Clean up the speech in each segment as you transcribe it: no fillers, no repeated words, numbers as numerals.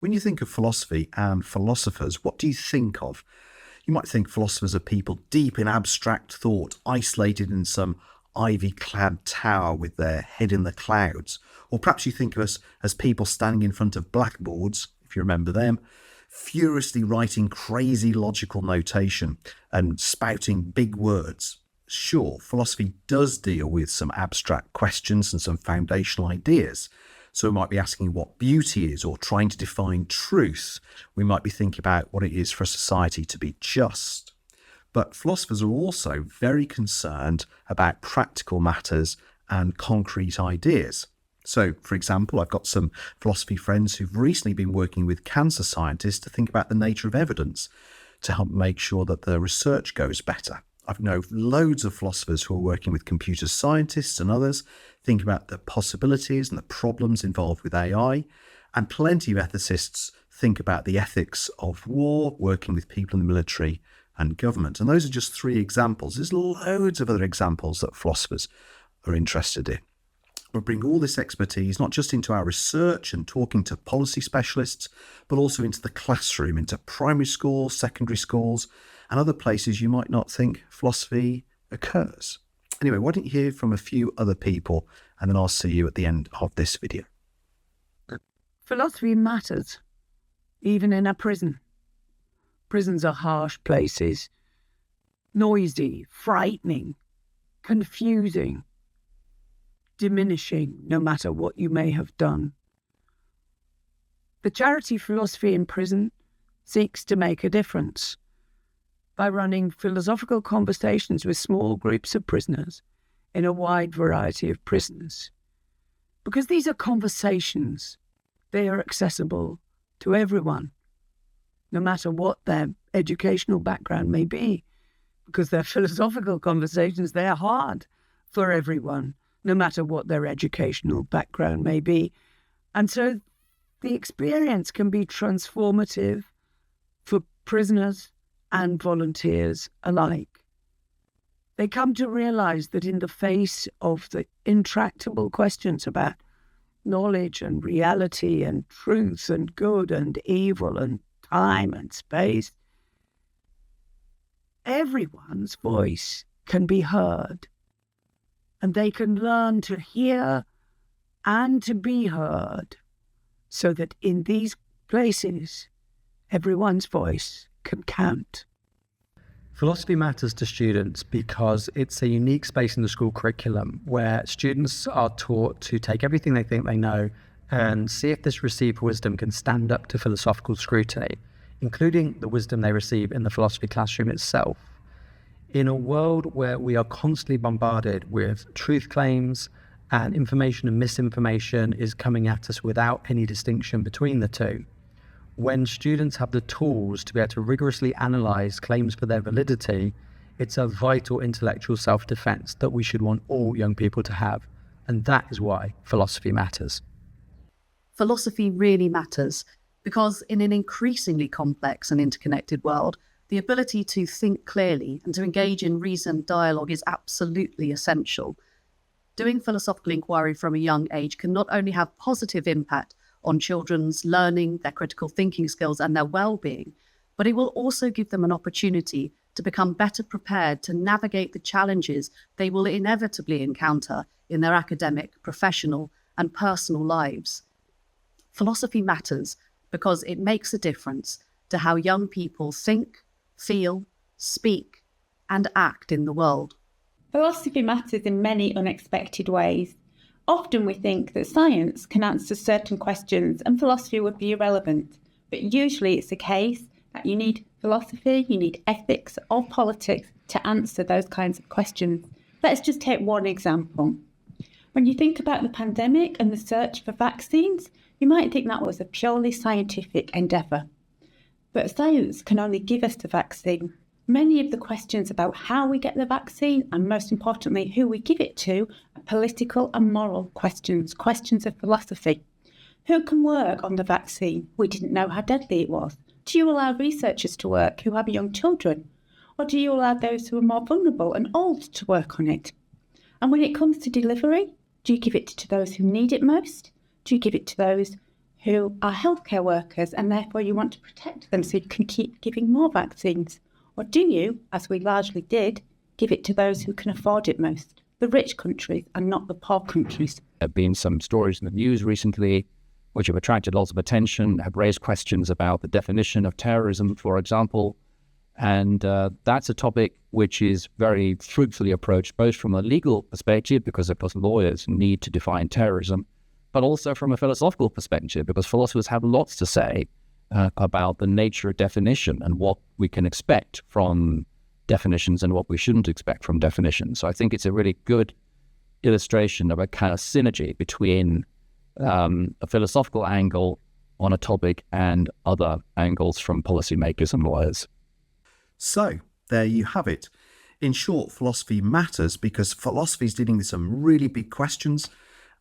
When you think of philosophy and philosophers, what do you think of? You might think philosophers are people deep in abstract thought, isolated in some ivy-clad tower with their head in the clouds. Or perhaps you think of us as people standing in front of blackboards, if you remember them, furiously writing crazy logical notation and spouting big words. Sure, philosophy does deal with some abstract questions and some foundational ideas. So we might be asking what beauty is or trying to define truth. We might be thinking about what it is for a society to be just. But philosophers are also very concerned about practical matters and concrete ideas. So, for example, I've got some philosophy friends who've recently been working with cancer scientists to think about the nature of evidence to help make sure that the research goes better. I know loads of philosophers who are working with computer scientists and others, thinking about the possibilities and the problems involved with AI, and plenty of ethicists think about the ethics of war, working with people in the military and government. And those are just 3 examples. There's loads of other examples that philosophers are interested in. We bring all this expertise not just into our research and talking to policy specialists, but also into the classroom, into primary schools, secondary schools, and other places you might not think philosophy occurs. Anyway, why don't you hear from a few other people, and then I'll see you at the end of this video. Philosophy matters, even in a prison. Prisons are harsh places, noisy, frightening, confusing, diminishing, no matter what you may have done. The charity Philosophy in Prison seeks to make a difference by running philosophical conversations with small groups of prisoners in a wide variety of prisons. Because these are conversations, they are accessible to everyone, no matter what their educational background may be. Because they're philosophical conversations, they are hard for everyone, no matter what their educational background may be. And so the experience can be transformative for prisoners and volunteers alike. They come to realize that in the face of the intractable questions about knowledge and reality and truth and good and evil and time and space, everyone's voice can be heard, and they can learn to hear and to be heard, so that in these places, everyone's voice can count. Philosophy matters to students because it's a unique space in the school curriculum where students are taught to take everything they think they know and see if this received wisdom can stand up to philosophical scrutiny, including the wisdom they receive in the philosophy classroom itself. In a world where we are constantly bombarded with truth claims and information and misinformation is coming at us without any distinction between the two, when students have the tools to be able to rigorously analyse claims for their validity, it's a vital intellectual self-defence that we should want all young people to have. And that is why philosophy matters. Philosophy really matters because in an increasingly complex and interconnected world, the ability to think clearly and to engage in reasoned dialogue is absolutely essential. Doing philosophical inquiry from a young age can not only have positive impact on children's learning, their critical thinking skills and their well-being, but it will also give them an opportunity to become better prepared to navigate the challenges they will inevitably encounter in their academic, professional and personal lives. Philosophy matters because it makes a difference to how young people think, feel, speak and act in the world. Philosophy matters in many unexpected ways. Often we think that science can answer certain questions and philosophy would be irrelevant, but usually it's the case that you need philosophy, you need ethics or politics to answer those kinds of questions. Let's just take one example. When you think about the pandemic and the search for vaccines, you might think that was a purely scientific endeavour. But science can only give us the vaccine. Many of the questions about how we get the vaccine and most importantly who we give it to are political and moral questions, questions of philosophy. Who can work on the vaccine? We didn't know how deadly it was. Do you allow researchers to work who have young children? Or do you allow those who are more vulnerable and old to work on it? And when it comes to delivery, do you give it to those who need it most? Do you give it to those who are healthcare workers and therefore you want to protect them so you can keep giving more vaccines? Or do you, as we largely did, give it to those who can afford it most, the rich countries and not the poor countries? There have been some stories in the news recently which have attracted lots of attention, have raised questions about the definition of terrorism, for example. And that's a topic which is very fruitfully approached, both from a legal perspective, because of course lawyers need to define terrorism, but also from a philosophical perspective, because philosophers have lots to say about the nature of definition and what we can expect from definitions and what we shouldn't expect from definitions. So I think it's a really good illustration of a kind of synergy between a philosophical angle on a topic and other angles from policymakers and lawyers. So there you have it. In short, philosophy matters because philosophy is dealing with some really big questions,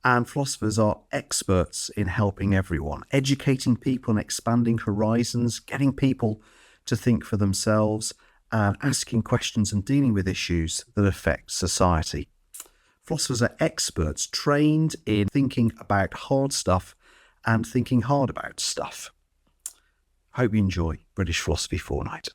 and philosophers are experts in helping everyone, educating people and expanding horizons, getting people to think for themselves, and asking questions and dealing with issues that affect society. Philosophers are experts trained in thinking about hard stuff and thinking hard about stuff. Hope you enjoy British Philosophy Fortnight.